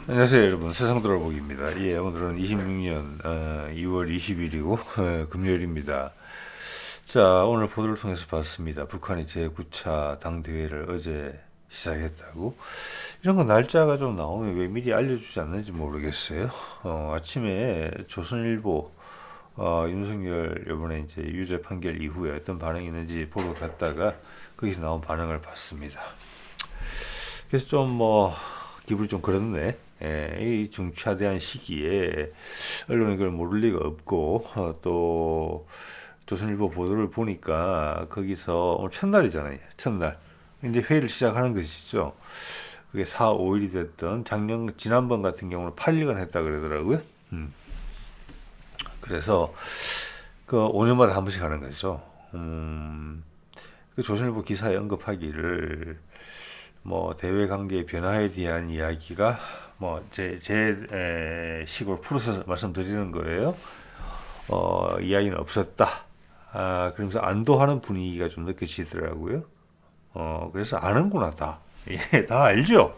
안녕하세요 여러분, 세상 돌아보기입니다. 예, 오늘은 26년 2월 20일이고 금요일입니다. 자, 오늘 보도를 통해서 봤습니다. 북한이 제9차 당대회를 어제 시작했다고. 이런 거 날짜가 좀 나오면 왜 미리 알려주지 않는지 모르겠어요. 아침에 조선일보 윤석열 이번에 이제 유죄 판결 이후에 어떤 반응이 있는지 보러 갔다가 거기서 나온 반응을 봤습니다. 그래서 좀 기분이 좀 그렇네. 예, 이 중차대한 시기에 언론이 그걸 모를 리가 없고 또 조선일보 보도를 보니까 거기서 오늘 첫날이잖아요. 첫날 이제 회의를 시작하는 것이죠. 그게 4, 5일이 됐던 지난번 같은 경우는 8일간 했다 그러더라고요. 그래서 그 5년마다 한 번씩 하는 거죠. 그 조선일보 기사에 언급하기를 대외 관계의 변화에 대한 이야기가 제 식으로 풀어서 말씀드리는 거예요. 이야기는 없었다. 그러면서 안도하는 분위기가 좀 느껴지더라고요. 그래서 아는구나, 다. 예, 다 알죠?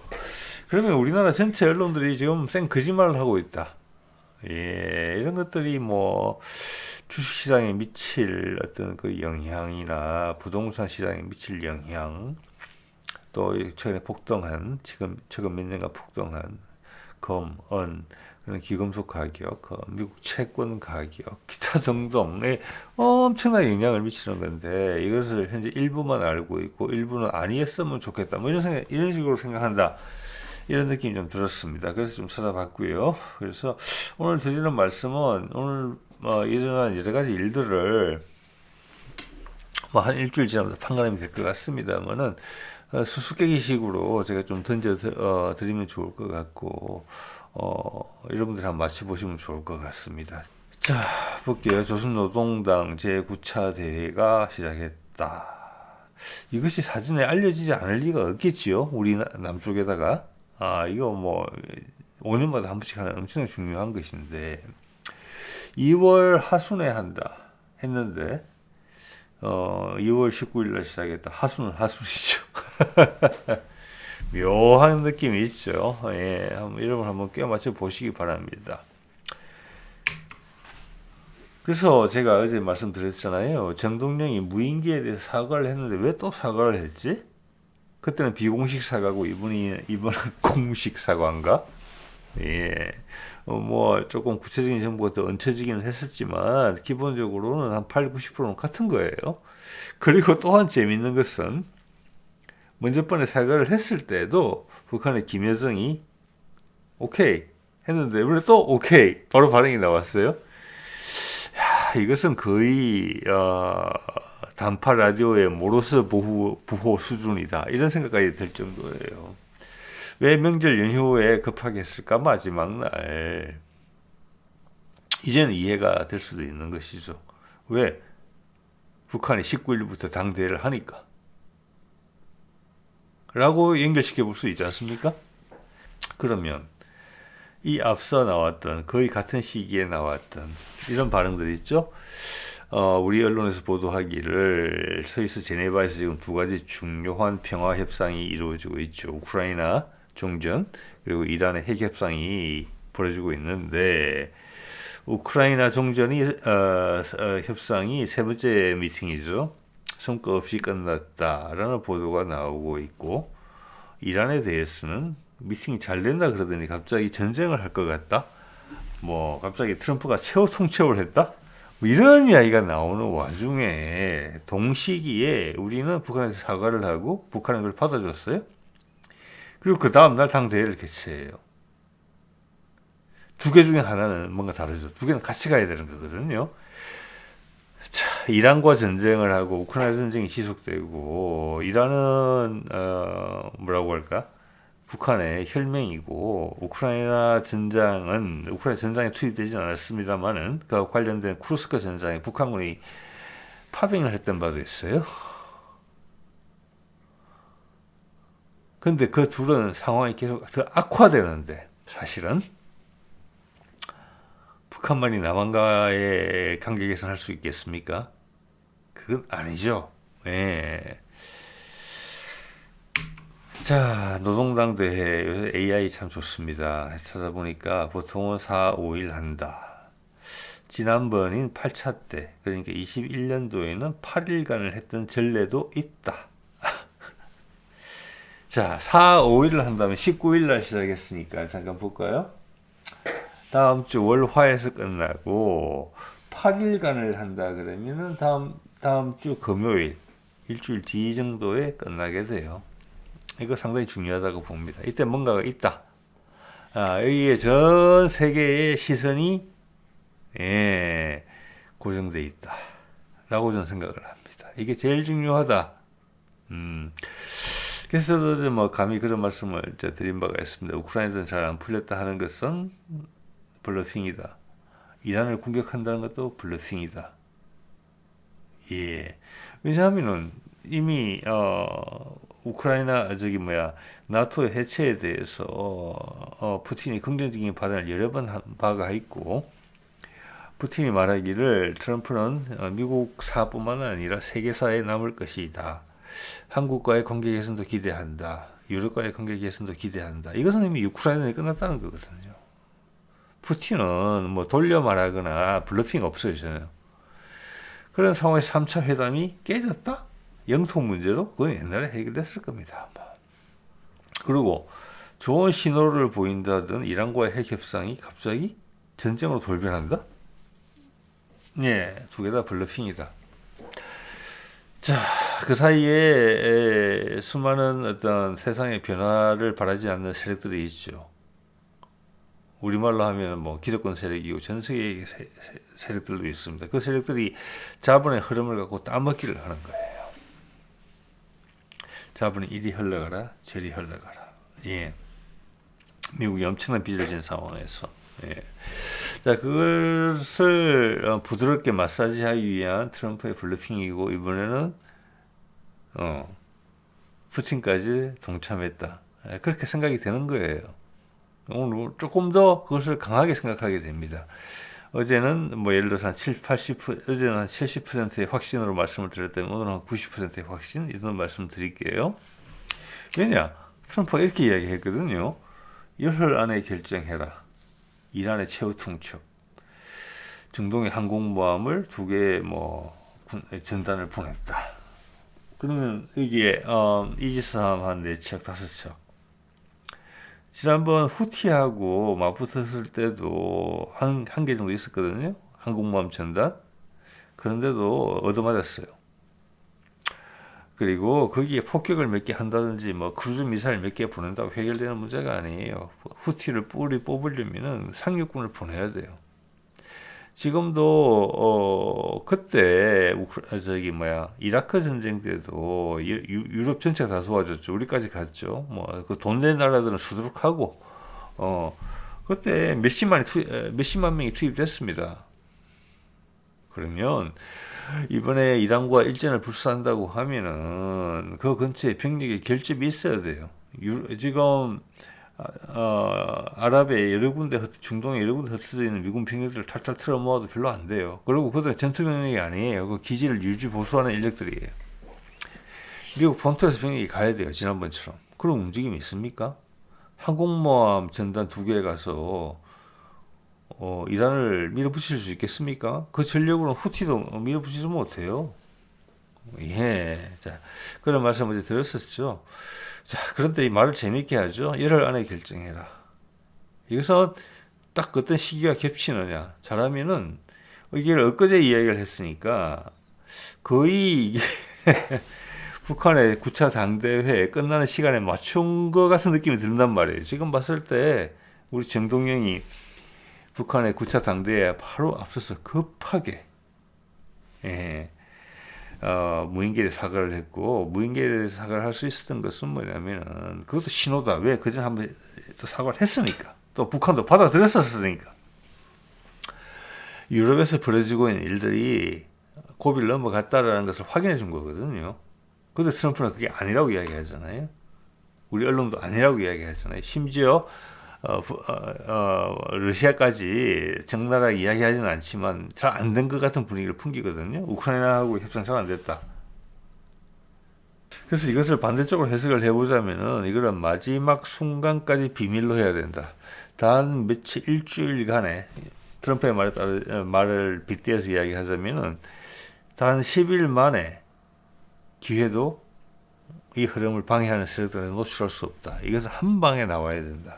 그러면 우리나라 전체 언론들이 지금 생 거짓말을 하고 있다. 예, 이런 것들이 주식시장에 미칠 어떤 그 영향이나 부동산 시장에 미칠 영향, 또 최근에 폭등한, 최근 몇 년간 폭등한 금, 은, 그런 기금속 가격, 미국 채권 가격, 기타 등등에 엄청난 영향을 미치는 건데, 이것을 현재 일부만 알고 있고 일부는 아니었으면 좋겠다. 이런 식으로 생각한다. 이런 느낌이 좀 들었습니다. 그래서 좀 찾아봤고요. 그래서 오늘 드리는 말씀은 오늘 일어난 여러 가지 일들을 한 일주일 지나면 판가름이 될 것 같습니다만은 수수께끼식으로 제가 좀 던져 드리면 좋을 것 같고 여러분들 한번 맞춰보시면 좋을 것 같습니다. 자, 볼게요. 조선노동당 제9차 대회가 시작했다. 이것이 사전에 알려지지 않을 리가 없겠지요. 우리 남쪽에다가. 이거 5년마다 한 번씩 하는 엄청나게 중요한 것인데 2월 하순에 한다 했는데 2월 19일 날 시작했다. 하순은 하순이죠. 묘한 느낌이 있죠. 예, 여러분 한번 껴 맞춰 보시기 바랍니다. 그래서 제가 어제 말씀드렸잖아요. 정동영이 무인기에 대해서 사과를 했는데 왜 또 사과를 했지? 그때는 비공식 사과고 이번은 공식 사과인가? 예. 조금 구체적인 정보가 더 얹혀지기는 했었지만 기본적으로는 한 8, 90%는 같은 거예요. 그리고 또한 재밌는 것은 먼저 번에 사과를 했을 때도 북한의 김여정이 오케이 했는데 왜 또 오케이 바로 반응이 나왔어요. 이것은 거의 단파 라디오의 모로스 부호 수준이다. 이런 생각까지 들 정도예요. 왜 명절 연휴에 급하게 했을까? 마지막 날. 이제는 이해가 될 수도 있는 것이죠. 왜? 북한이 19일부터 당대회를 하니까. 라고 연결시켜 볼 수 있지 않습니까? 그러면 이 앞서 나왔던 거의 같은 시기에 나왔던 이런 반응들이 있죠. 우리 언론에서 보도하기를 스위스 제네바에서 지금 두 가지 중요한 평화 협상이 이루어지고 있죠. 우크라이나 종전 그리고 이란의 핵 협상이 벌어지고 있는데 우크라이나 종전이 협상이 세 번째 미팅이죠. 성과 없이 끝났다라는 보도가 나오고 있고 이란에 대해서는 미팅이 잘 된다 그러더니 갑자기 전쟁을 할 것 같다. 갑자기 트럼프가 최후 통첩을 했다. 이런 이야기가 나오는 와중에 동시기에 우리는 북한에서 사과를 하고 북한은 그걸 받아줬어요. 그리고 그 다음날 당대회를 개최해요. 두 개 중에 하나는 뭔가 다르죠. 두 개는 같이 가야 되는 거거든요. 자, 이란과 전쟁을 하고 우크라이나 전쟁이 지속되고 이란은 뭐라고 할까? 북한의 혈맹이고 우크라이나 전장에 투입되지 않았습니다만은 그 관련된 쿠르스크 전장에 북한군이 파병을 했던 바도 있어요. 근데 그 둘은 상황이 계속 더 악화되는데 사실은 북한만이 남한과의 관계 개선할 수 있겠습니까? 그건 아니죠. 예. 자, 노동당 대회 요새 AI 참 좋습니다. 찾아보니까 보통은 4, 5일 한다. 지난번인 8차 때, 그러니까 21년도에는 8일간을 했던 전례도 있다. 자, 4, 5일을 한다면 19일 날 시작했으니까 잠깐 볼까요? 다음 주 월화에서 끝나고 8일간을 한다 그러면은 다음 주 금요일, 일주일 뒤 정도에 끝나게 돼요. 이거 상당히 중요하다고 봅니다. 이때 뭔가가 있다. 여기에 전 세계의 시선이 고정돼 있다. 라고 저는 생각을 합니다. 이게 제일 중요하다. 그래서 뭐 감히 그런 말씀을 드린 바가 있습니다. 우크라이나는 잘 안 풀렸다 하는 것은 블러핑이다. 이란을 공격한다는 것도 블러핑이다. 예. 왜냐하면은 이미 우크라이나 나토의 해체에 대해서 푸틴이 긍정적인 반응을 여러 번 한 바가 있고, 푸틴이 말하기를 트럼프는 미국 사뿐만 아니라 세계사에 남을 것이다. 한국과의 관계 개선도 기대한다. 유럽과의 관계 개선도 기대한다. 이것은 이미 우크라이나에 끝났다는 거거든요. 푸틴은 뭐 돌려 말하거나 블러핑 없어요, 저는. 그런 상황에서 3차 회담이 깨졌다? 영토 문제로? 그건 옛날에 해결됐을 겁니다. 그리고 좋은 신호를 보인다던 이란과의 핵 협상이 갑자기 전쟁으로 돌변한다? 예, 두 개 다 블러핑이다. 자, 그 사이에 수많은 어떤 세상의 변화를 바라지 않는 세력들이 있죠. 우리말로 하면 뭐 기득권 세력이고 전 세계의 세력들도 있습니다. 그 세력들이 자본의 흐름을 갖고 따먹기를 하는 거예요. 자본이 이리 흘러가라, 저리 흘러가라. 예. 미국이 엄청난 빚을 진 상황에서. 예. 자, 그것을 부드럽게 마사지하기 위한 트럼프의 블러핑이고, 이번에는 푸틴까지 동참했다. 예, 그렇게 생각이 되는 거예요. 오늘 조금 더 그것을 강하게 생각하게 됩니다. 어제는 뭐 예를 들어서 한 80%, 어제는 한 70%의 확신으로 말씀을 드렸다면 오늘은 한 90%의 확신, 이런 말씀 드릴게요. 왜냐? 트럼프가 이렇게 이야기했거든요. 열흘 안에 결정해라. 이란의 최후 통첩. 중동의 항공모함을 2개의 전단을 보냈다. 그러면 여기에 이지스함 한 4척, 5척. 지난번 후티하고 맞붙었을 때도 한 개 정도 있었거든요. 항공모함 전단. 그런데도 얻어맞았어요. 그리고 거기에 폭격을 몇 개 한다든지 크루즈 미사일 몇 개 보낸다고 해결되는 문제가 아니에요. 후티를 뽑으려면은 상륙군을 보내야 돼요. 지금도 그때 이라크 전쟁 때도 유럽 전체가 다 도와줬죠. 우리까지 갔죠. 그 돈 낸 나라들은 수두룩하고 그때 몇십만 명이 투입됐습니다. 그러면 이번에 이란과 일전을 불사한다고 하면은 그 근처에 병력의 결집이 있어야 돼요. 지금 아랍의 여러 군데, 중동의 여러 군데 흩어져 있는 미군 병력들을 탈탈 틀어 모아도 별로 안 돼요. 그리고 그들은 전투 병력이 아니에요. 그 기지를 유지 보수하는 인력들이에요. 미국 본토에서 병력이 가야 돼요. 지난번처럼. 그런 움직임이 있습니까? 항공모함 전단 2개 가서 이란을 밀어붙일 수 있겠습니까? 그 전력으로는 후티도 밀어붙이지 못해요. 예. 자, 그런 말씀 어제 드렸었죠. 자, 그런데 이 말을 재밌게 하죠. 열흘 안에 결정해라. 이것은 딱 어떤 시기가 겹치느냐. 잘하면은, 이게 엊그제 이야기를 했으니까, 거의 이게 북한의 9차 당대회 끝나는 시간에 맞춘 것 같은 느낌이 든단 말이에요. 지금 봤을 때, 우리 정동영이 북한의 9차 당대회에 바로 앞서서 급하게, 무인기에 사과를 했고, 무인기에 사과를 할 수 있었던 것은 뭐냐면은, 그것도 신호다. 왜? 그전에 한번 또 사과를 했으니까. 또 북한도 받아들였었으니까. 유럽에서 벌어지고 있는 일들이 고비를 넘어갔다라는 것을 확인해 준 거거든요. 근데 트럼프는 그게 아니라고 이야기하잖아요. 우리 언론도 아니라고 이야기하잖아요. 심지어 러시아까지 적나라하게 이야기하지는 않지만 잘 안 된 것 같은 분위기를 풍기거든요. 우크라이나하고 협상 잘 안 됐다. 그래서 이것을 반대쪽으로 해석을 해보자면은 이거는 마지막 순간까지 비밀로 해야 된다. 단 며칠 일주일간에 트럼프의 말을 빗대어서 이야기하자면은 단 10일 만에 기회도 이 흐름을 방해하는 세력들한테 노출할 수 없다. 이것은 한 방에 나와야 된다.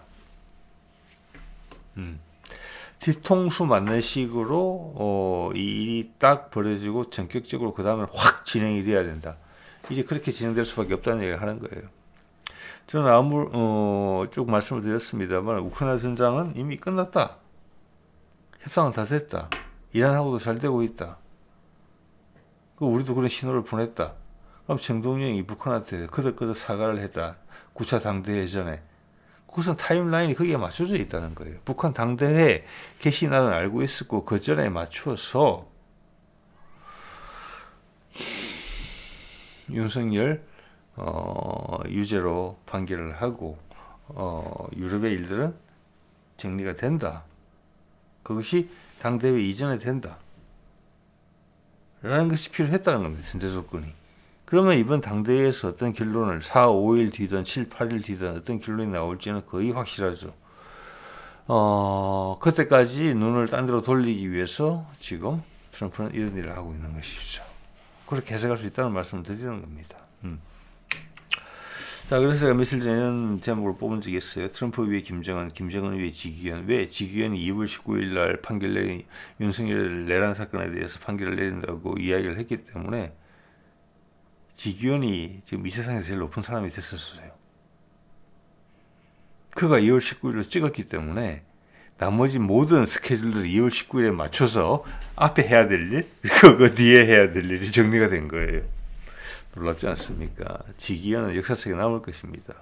뒤통수 맞는 식으로 이 일이 딱 벌어지고 전격적으로 그 다음에 확 진행이 돼야 된다. 이제 그렇게 진행될 수밖에 없다는 얘기를 하는 거예요. 저는 쭉 말씀을 드렸습니다만 우크라이나 전장은 이미 끝났다. 협상은 다 됐다. 이란하고도 잘 되고 있다. 우리도 그런 신호를 보냈다. 그럼 정동영이 북한한테 거듭거듭 사과를 했다. 9차 당대회 전에. 그것은 타임라인이 거기에 맞춰져 있다는 거예요. 북한 당대회 개시나는 알고 있었고 그 전에 맞추어서 윤석열 유죄로 판결을 하고 유럽의 일들은 정리가 된다. 그것이 당대회 이전에 된다. 라는 것이 필요했다는 겁니다. 전제 조건이. 그러면 이번 당대회에서 어떤 결론을 4, 5일 뒤든 7, 8일 뒤든 어떤 결론이 나올지는 거의 확실하죠. 그때까지 눈을 딴 데로 돌리기 위해서 지금 트럼프는 이런 일을 하고 있는 것이죠. 그렇게 해석할 수 있다는 말씀을 드리는 겁니다. 자, 그래서 제가 며칠 전에는 제목을 뽑은 적이 있어요. 트럼프 위에 김정은, 김정은 위에 지기현. 왜 지기현이 2월 19일 날 판결 내린 윤석열 내란 사건에 대해서 판결을 내린다고 이야기를 했기 때문에 지기현이 지금 이 세상에서 제일 높은 사람이 됐었어요. 그가 2월 19일로 찍었기 때문에 나머지 모든 스케줄들을 2월 19일에 맞춰서 앞에 해야 될 일, 그 뒤에 해야 될 일이 정리가 된 거예요. 놀랍지 않습니까? 지기현은 역사 속에 남을 것입니다.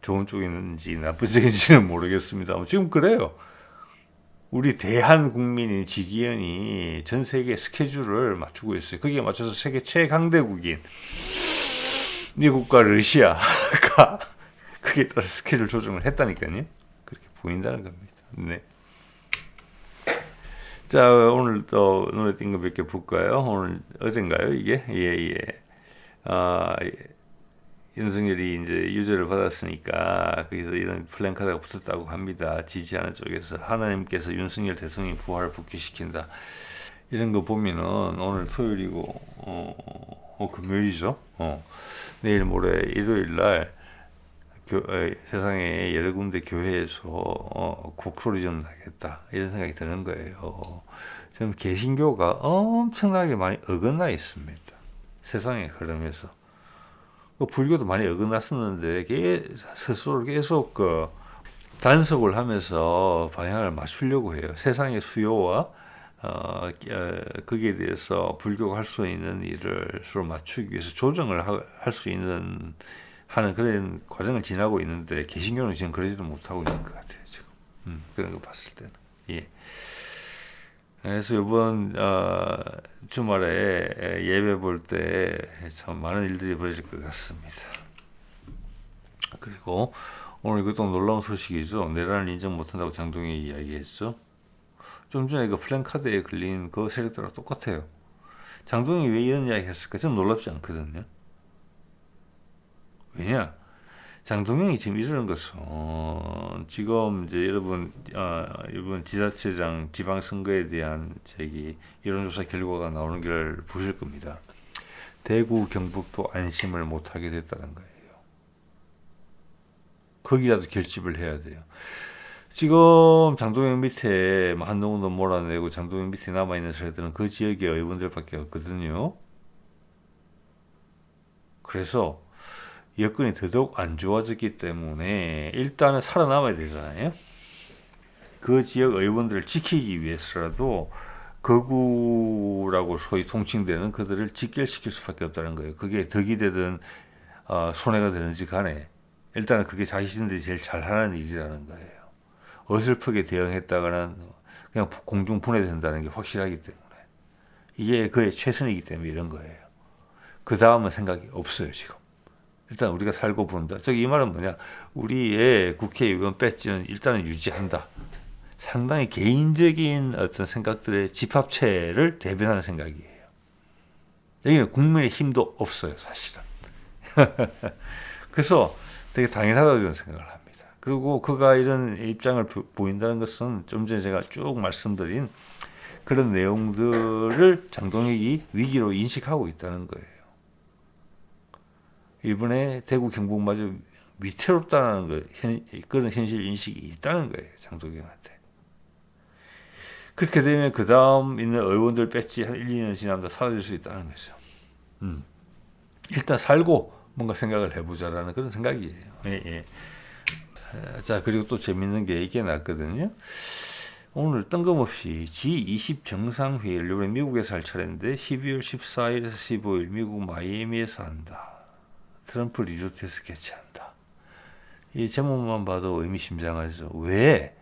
좋은 쪽인지 나쁜 쪽인지는 모르겠습니다. 지금 그래요. 우리 대한국민인 지기현이 전 세계 스케줄을 맞추고 있어요. 거기에 맞춰서 세계 최강대국인 미국과 러시아가 그게 따라 스케줄 조정을 했다니까요. 그렇게 보인다는 겁니다. 네. 자, 오늘 또 눈에 띈 거 몇 개 볼까요? 오늘 어젠가요, 이게? 예. 윤석열이 이제 유죄를 받았으니까 거기서 이런 플랜카드가 붙었다고 합니다. 지지하는 쪽에서 하나님께서 윤석열 대통령 부활을 복귀시킨다. 이런 거 보면은 오늘 토요일이고 금요일이죠. 내일 모레 일요일 날 세상에 여러 군데 교회에서 곡소리 좀 나겠다 이런 생각이 드는 거예요. 지금 개신교가 엄청나게 많이 어긋나 있습니다. 세상의 흐름에서. 불교도 많이 어긋났었는데 스스로 계속 단속을 하면서 방향을 맞추려고 해요. 세상의 수요와 거기에 대해서 불교가 할 수 있는 일을 서로 맞추기 위해서 조정을 할 수 있는 하는 그런 과정을 지나고 있는데 개신교는 지금 그러지도 못하고 있는 것 같아요. 지금 그런 거 봤을 때는. 예. 그래서 이번 주말에 예배 볼 때 참 많은 일들이 벌어질 것 같습니다. 그리고 오늘 이것도 놀라운 소식이죠. 내란을 인정 못한다고 장동혁이 이야기했죠. 좀 전에 그 플랜카드에 걸린 그 세력들하고 똑같아요. 장동혁이 왜 이런 이야기 했을까? 저는 놀랍지 않거든요. 왜냐? 장동영이 지금 이러는 것은 지금 이제 여러분 이번 지자체장 지방선거에 대한 여론조사 결과가 나오는 걸 보실 겁니다. 대구 경북도 안심을 못하게 됐다는 거예요. 거기라도 결집을 해야 돼요. 지금 장동영 밑에 한동훈도 몰아내고 장동영 밑에 남아있는 세력들은 그 지역의 의원들밖에 없거든요. 그래서 여건이 더더욱 안 좋아졌기 때문에 일단은 살아남아야 되잖아요. 그 지역 의원들을 지키기 위해서라도 거구라고 소위 통칭되는 그들을 직결시킬 수밖에 없다는 거예요. 그게 덕이 되든 손해가 되는지 간에 일단은 그게 자신들이 제일 잘하는 일이라는 거예요. 어설프게 대응했다가는 그냥 공중 분해된다는 게 확실하기 때문에 이게 그의 최선이기 때문에 이런 거예요. 그 다음은 생각이 없어요. 지금. 일단 우리가 살고 본다. 이 말은 뭐냐? 우리의 국회의원 배지는 일단은 유지한다. 상당히 개인적인 어떤 생각들의 집합체를 대변하는 생각이에요. 여기는 국민의 힘도 없어요, 사실은. 그래서 되게 당연하다고 저는 생각을 합니다. 그리고 그가 이런 입장을 보인다는 것은 좀 전에 제가 쭉 말씀드린 그런 내용들을 장동혁이 위기로 인식하고 있다는 거예요. 이번에 대구 경북마저 위태롭다는 거, 그런 현실 인식이 있다는 거예요, 장동혁한테. 그렇게 되면 그 다음 있는 의원들 뺐지 한 1, 2년 지나면 사라질 수 있다는 거죠. 일단 살고 뭔가 생각을 해보자라는 그런 생각이에요. 예, 예. 자, 그리고 또 재밌는 게 이게 났거든요. 오늘 뜬금없이 G20 정상회의를 이번에 미국에서 할 차례인데 12월 14일에서 15일 미국 마이애미에서 한다. 트럼프 리조트에서 개최한다. 이 제목만 봐도 의미심장하죠. 왜?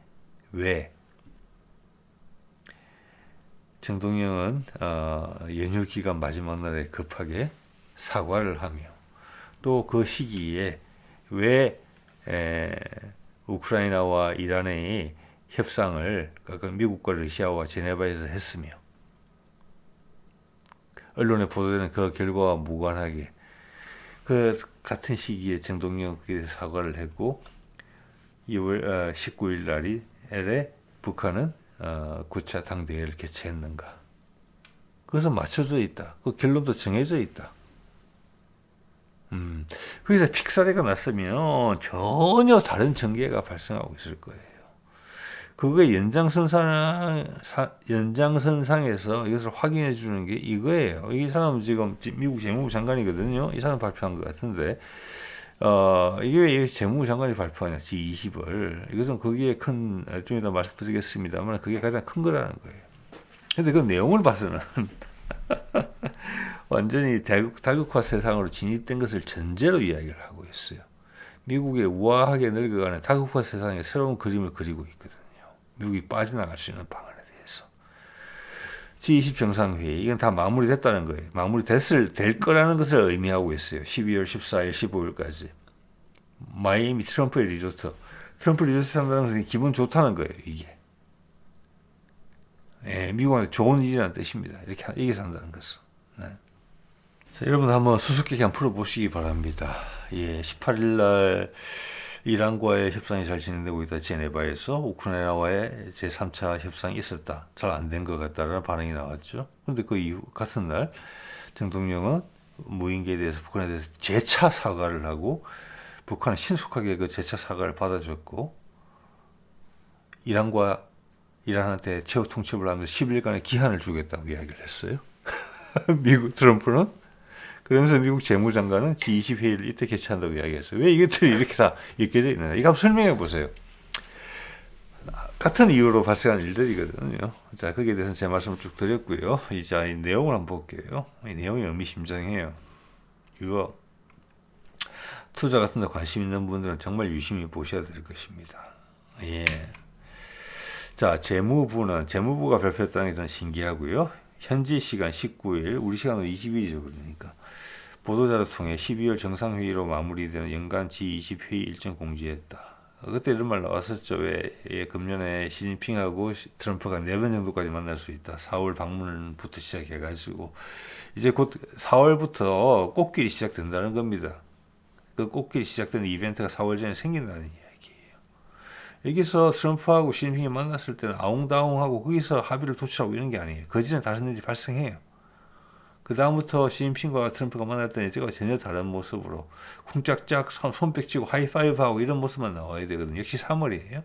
정동영은 연휴 기간 마지막 날에 급하게 사과를 하며 또 그 시기에 왜 우크라이나와 이란의 협상을 미국과 러시아와 제네바에서 했으며 언론에 보도되는 그 결과와 무관하게 그 같은 시기에 정동영에 사과를 했고 2월 19일 날이 북한은 9차 당대회를 개최했는가. 그것은 맞춰져 있다. 그 결론도 정해져 있다. 거기서 픽사리가 났으면 전혀 다른 전개가 발생하고 있을 거예요. 그거의 연장선상에서 이것을 확인해 주는 게 이거예요. 이 사람은 지금 미국 재무부 장관이거든요. 이 사람 발표한 것 같은데, 이게 왜 재무부 장관이 발표하냐, G20을. 이것은 거기에 좀 이따 말씀드리겠습니다만, 그게 가장 큰 거라는 거예요. 근데 그 내용을 봐서는, 완전히 다국화 세상으로 진입된 것을 전제로 이야기를 하고 있어요. 미국의 우아하게 늙어가는 다국화 세상의 새로운 그림을 그리고 있거든요. 미국이 빠져나갈 수 있는 방안에 대해서. G20 정상회의, 이건 다 마무리됐다는 거예요. 될 거라는 것을 의미하고 있어요. 12월 14일, 15일까지. 마이애미 트럼프의 리조트. 트럼프 리조트 산다는 것은 기분 좋다는 거예요, 이게. 예, 미국한테 좋은 일이라는 뜻입니다. 이게 산다는 것은. 네. 자, 여러분 한번 수수께끼 한번 풀어보시기 바랍니다. 예, 18일 날 이란과의 협상이 잘 진행되고 있다. 제네바에서 우크라이나와의 제3차 협상이 있었다. 잘 안 된 것 같다라는 반응이 나왔죠. 그런데 그 이후 같은 날 정동영은 무인기에 대해서 북한에 대해서 재차 사과를 하고 북한은 신속하게 그 재차 사과를 받아줬고 이란한테 최후 통첩을 하면서 10일간의 기한을 주겠다고 이야기를 했어요. 미국 트럼프는 그러면서 미국 재무장관은 G20 회의를 이때 개최한다고 이야기했어요. 왜 이것들이 이렇게 다 엮여져 있느냐. 이거 한번 설명해 보세요. 같은 이유로 발생한 일들이거든요. 자, 거기에 대해서는 제 말씀을 쭉 드렸고요. 이제 이 내용을 한번 볼게요. 이 내용이 의미심장해요. 이거 투자 같은 데 관심 있는 분들은 정말 유심히 보셔야 될 것입니다. 예. 자, 재무부가 발표했다는 게 좀 신기하고요. 현지 시간 19일, 우리 시간으로 20일이죠. 그러니까. 보도자료 통해 12월 정상회의로 마무리되는 연간 G20 회의 일정 공지했다. 그때 이런 말 나왔었죠. 왜 금년에 시진핑하고 트럼프가 4번 정도까지 만날 수 있다. 4월 방문부터 시작해가지고 이제 곧 4월부터 꽃길이 시작된다는 겁니다. 그 꽃길이 시작되는 이벤트가 4월 전에 생긴다는 이야기예요. 여기서 트럼프하고 시진핑이 만났을 때는 아웅다웅하고 거기서 합의를 도출하고 이런 게 아니에요. 그 전에 다른 일이 발생해요. 그 다음부터 시진핑과 트럼프가 만났더니 제가 전혀 다른 모습으로 쿵짝짝 손뼉 치고 하이파이브하고 이런 모습만 나와야 되거든요. 역시 3월이에요.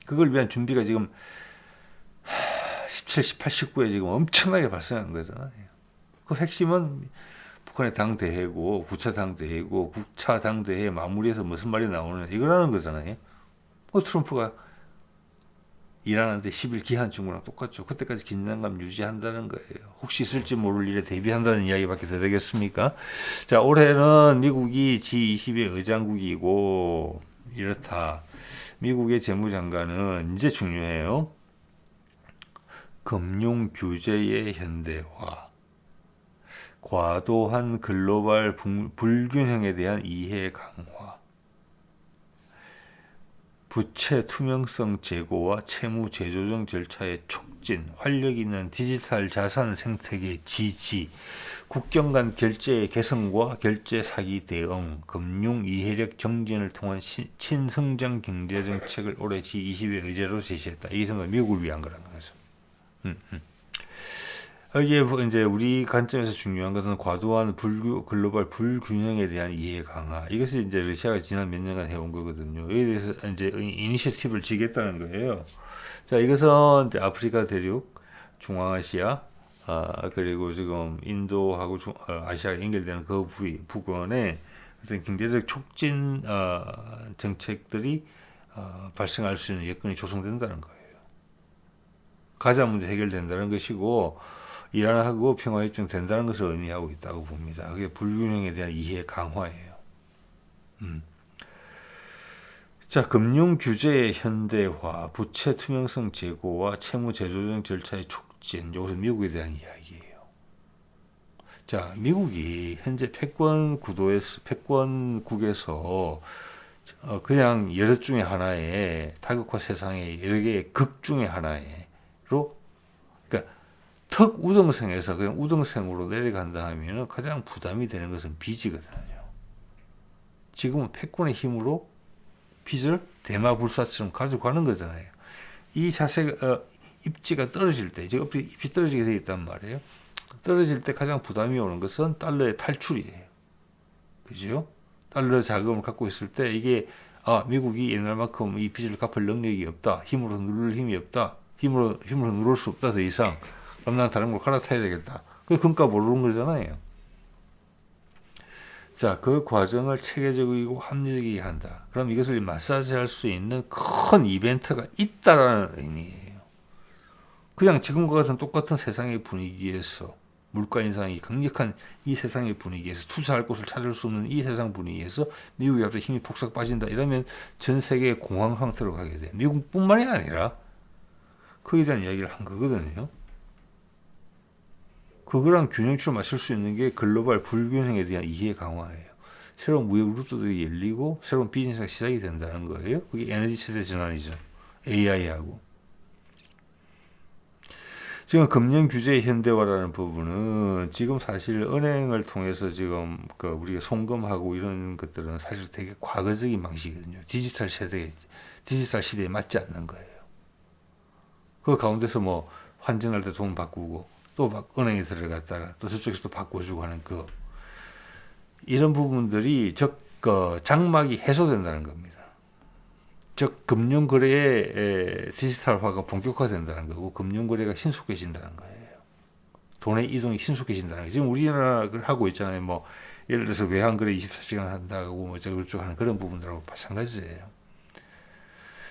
그걸 위한 준비가 지금 17, 18, 19에 지금 엄청나게 발생한 거잖아요. 그 핵심은 북한의 당대회고 9차 당대회고 9차 당대회 마무리해서 무슨 말이 나오느냐 이거라는 거잖아요. 트럼프가 이란한테 10일 기한 준 거랑 똑같죠. 그때까지 긴장감 유지한다는 거예요. 혹시 있을지 모를 일에 대비한다는 이야기밖에 더 되겠습니까? 자, 올해는 미국이 G20의 의장국이고 이렇다. 미국의 재무장관은 이제 중요해요. 금융 규제의 현대화, 과도한 글로벌 불균형에 대한 이해 강화, 부채 투명성 제고와 채무 재조정 절차의 촉진, 활력 있는 디지털 자산 생태계 지지, 국경 간 결제 개선과 결제 사기 대응, 금융 이해력 정진을 통한 친성장 경제 정책을 올해 G20의 의제로 제시했다. 이게 정말 미국을 위한 거라는 거죠. 여기에 이제 우리 관점에서 중요한 것은 과도한 글로벌 불균형에 대한 이해 강화. 이것을 이제 러시아가 지난 몇 년간 해온 거거든요. 여기에 대해서 이제 이니셔티브를 지겠다는 거예요. 자, 이것은 이제 아프리카 대륙, 중앙아시아, 그리고 지금 인도하고 아시아가 연결되는 그 부근에 어떤 경제적 촉진 정책들이 발생할 수 있는 여건이 조성된다는 거예요. 가자 문제 해결된다는 것이고, 이란하고 평화협정 된다는 것을 의미하고 있다고 봅니다. 그게 불균형에 대한 이해 강화예요. 자, 금융 규제의 현대화, 부채 투명성 제고와 채무 재조정 절차의 촉진, 이것은 미국에 대한 이야기예요. 자, 미국이 현재 패권국에서 그냥 여러 중에 하나의 다극화 세상의 여러 개의 극 중에 하나로, 그러니까 턱 우등생에서 그냥 우등생으로 내려간다 하면 가장 부담이 되는 것은 빚이거든요. 지금은 패권의 힘으로 빚을 대마불사처럼 가져가는 거잖아요. 이 자세가 입지가 떨어질 때, 지금 입이 떨어지게 되어 있단 말이에요. 떨어질 때 가장 부담이 오는 것은 달러의 탈출이에요. 그죠? 달러 자금을 갖고 있을 때 이게 미국이 옛날만큼 이 빚을 갚을 능력이 없다. 힘으로 누를 힘이 없다. 힘으로 누를 수 없다. 더 이상. 그럼 난 다른 걸 갈아타야 되겠다. 그 금값 오르는 거잖아요. 자, 그 과정을 체계적이고 합리적이게 한다. 그럼 이것을 마사지할 수 있는 큰 이벤트가 있다라는 의미예요. 그냥 지금과 같은 똑같은 세상의 분위기에서 물가 인상이 강력한 이 세상의 분위기에서 투자할 곳을 찾을 수 없는 이 세상 분위기에서 미국이 갑자기 힘이 폭삭 빠진다. 이러면 전 세계의 공황 상태로 가게 돼. 미국뿐만이 아니라 거기에 대한 이야기를 한 거거든요. 그거랑 균형추를 맞출 수 있는 게 글로벌 불균형에 대한 이해 강화예요. 새로운 무역 루트들이 열리고 새로운 비즈니스가 시작이 된다는 거예요. 그게 에너지 세대 전환이죠. AI하고. 지금 금융 규제의 현대화라는 부분은 지금 사실 은행을 통해서 지금 우리가 송금하고 이런 것들은 사실 되게 과거적인 방식이거든요. 디지털 시대에 맞지 않는 거예요. 그 가운데서 뭐 환전할 때 돈 바꾸고 또 은행에 들어갔다가 또 저쪽에서 또 바꿔주고 하는 이런 부분들이 장막이 해소된다는 겁니다. 즉 금융거래의 디지털화가 본격화된다는 거고 금융거래가 신속해진다는 거예요. 돈의 이동이 신속해진다는 거예요. 지금 우리나라가 하고 있잖아요. 뭐 예를 들어서 외환거래 24시간 한다고 뭐 저쪽 하는 그런 부분들하고 마찬가지예요.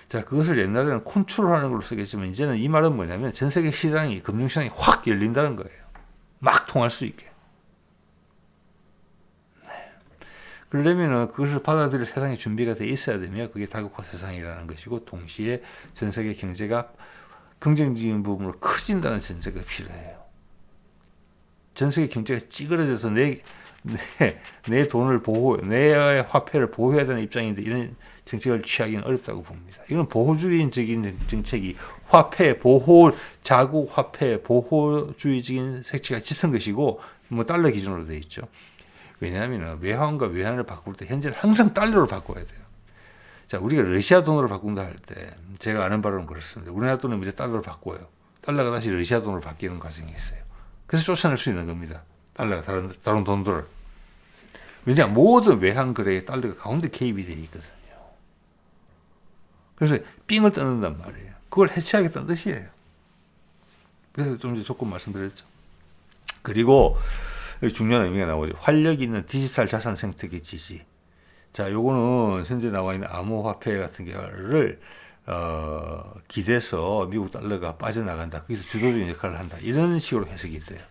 자, 그것을 옛날에는 컨트롤하는 걸로 쓰겠지만 이제는 이 말은 뭐냐면 전 세계 시장이 금융시장이 확 열린다는 거예요. 막 통할 수 있게. 그러려면 그것을 받아들일 세상이 준비가 돼 있어야 되며 그게 다극화 세상이라는 것이고 동시에 전 세계 경제가 긍정적인 부분으로 커진다는 전제가 필요해요. 전 세계 경제가 찌그러져서 내 돈을 내 화폐를 보호해야 되는 입장인데 이런 정책을 취하기는 어렵다고 봅니다. 이건 보호주의적인 정책이 화폐 보호, 자국 화폐 보호주의적인 색채가 짙은 것이고 뭐 달러 기준으로 되어 있죠. 왜냐하면 외환과 외환을 바꿀 때 현재는 항상 달러로 바꿔야 돼요. 자, 우리가 러시아 돈으로 바꾼다 할 때 제가 아는 바로는 그렇습니다. 우리나라 돈은 이제 달러로 바꿔요. 달러가 다시 러시아 돈으로 바뀌는 과정이 있어요. 그래서 쫓아낼 수 있는 겁니다. 달러가 다른 돈들을. 왜냐하면 모든 외환 거래에 달러가 가운데 개입이 되어 있거든요. 그래서 삥을 뜯는단 말이에요. 그걸 해체하겠다는 뜻이에요. 그래서 좀 전에 조건 말씀드렸죠. 그리고 중요한 의미가 나오죠. 활력 있는 디지털 자산 생태계 지지. 자, 요거는 현재 나와 있는 암호화폐 같은 경우를 기대서 미국 달러가 빠져나간다. 거기서 주도적인 역할을 한다. 이런 식으로 해석이 돼요.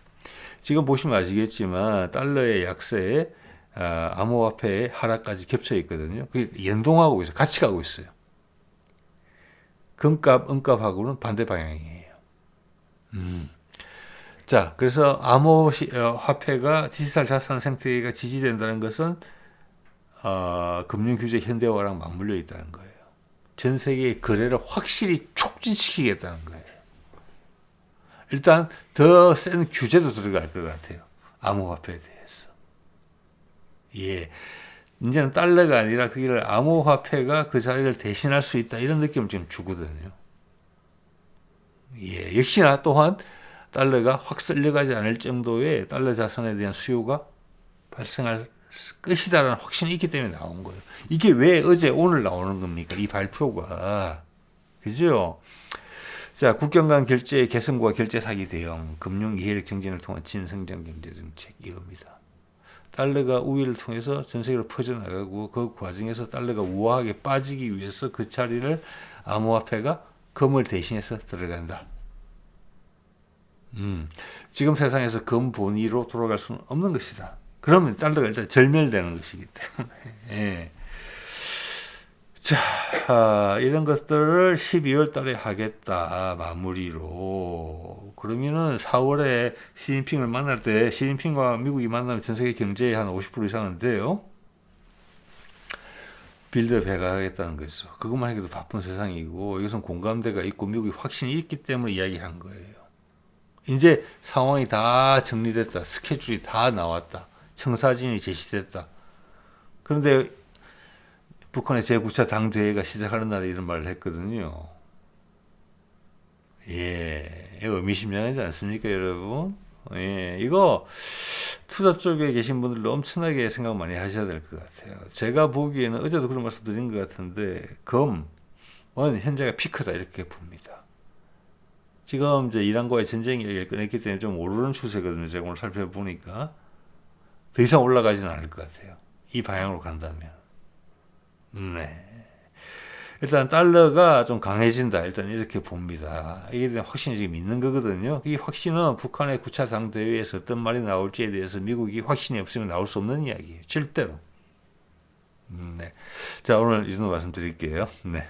지금 보시면 아시겠지만 달러의 약세에 암호화폐의 하락까지 겹쳐 있거든요. 그게 연동하고 있어요. 같이 가고 있어요. 금값, 은값하고는 반대 방향이에요. 자, 그래서 암호화폐가 디지털 자산 생태계가 지지된다는 것은 금융규제 현대화랑 맞물려 있다는 거예요. 전 세계의 거래를 확실히 촉진시키겠다는 거예요. 일단 더 센 규제도 들어갈 것 같아요. 암호화폐에 대해서. 예. 이제는 달러가 아니라 거기를 암호화폐가 그 자리를 대신할 수 있다. 이런 느낌을 지금 주거든요. 예. 역시나 또한 달러가 확 쓸려가지 않을 정도의 달러 자산에 대한 수요가 발생할 것이다라는 확신이 있기 때문에 나온 거예요. 이게 왜 어제 오늘 나오는 겁니까? 이 발표가. 그죠? 자, 국경 간 결제 개선과 결제 사기 대응, 금융 이해력 증진을 통한 진성장 경제 정책 이겁니다. 달러가 우위를 통해서 전 세계로 퍼져나가고 그 과정에서 달러가 우아하게 빠지기 위해서 그 자리를 암호화폐가 금을 대신해서 들어간다. 지금 세상에서 금 본위로 돌아갈 수는 없는 것이다. 그러면 달러가 일단 절멸되는 것이기 때문에. 예. 자, 이런 것들을 12월 달에 하겠다, 마무리로. 그러면은 4월에 시진핑을 만날 때, 시진핑과 미국이 만나면 전 세계 경제의 한 50% 이상은 돼요. 빌드업 해가겠다는 거죠. 그것만 해도 바쁜 세상이고, 이것은 공감대가 있고, 미국이 확신이 있기 때문에 이야기한 거예요. 이제 상황이 다 정리됐다. 스케줄이 다 나왔다. 청사진이 제시됐다. 그런데 북한의 제9차 당대회가 시작하는 날에 이런 말을 했거든요. 예, 이거 의미심장하지 않습니까, 여러분? 예, 이거 투자 쪽에 계신 분들도 엄청나게 생각 많이 하셔야 될 것 같아요. 제가 보기에는 어제도 그런 말씀 드린 것 같은데, 금은 현재가 피크다, 이렇게 봅니다. 지금 이제 이란과의 전쟁 이야기를 꺼냈기 때문에 좀 오르는 추세거든요. 제가 오늘 살펴보니까. 더 이상 올라가지는 않을 것 같아요. 이 방향으로 간다면. 네. 일단 달러가 좀 강해진다. 일단 이렇게 봅니다. 이게 대한 확신이 지금 있는 거거든요. 이 확신은 북한의 9차 당대회에서 어떤 말이 나올지에 대해서 미국이 확신이 없으면 나올 수 없는 이야기예요. 절대로. 네. 자, 오늘 이 정도 말씀드릴게요. 네.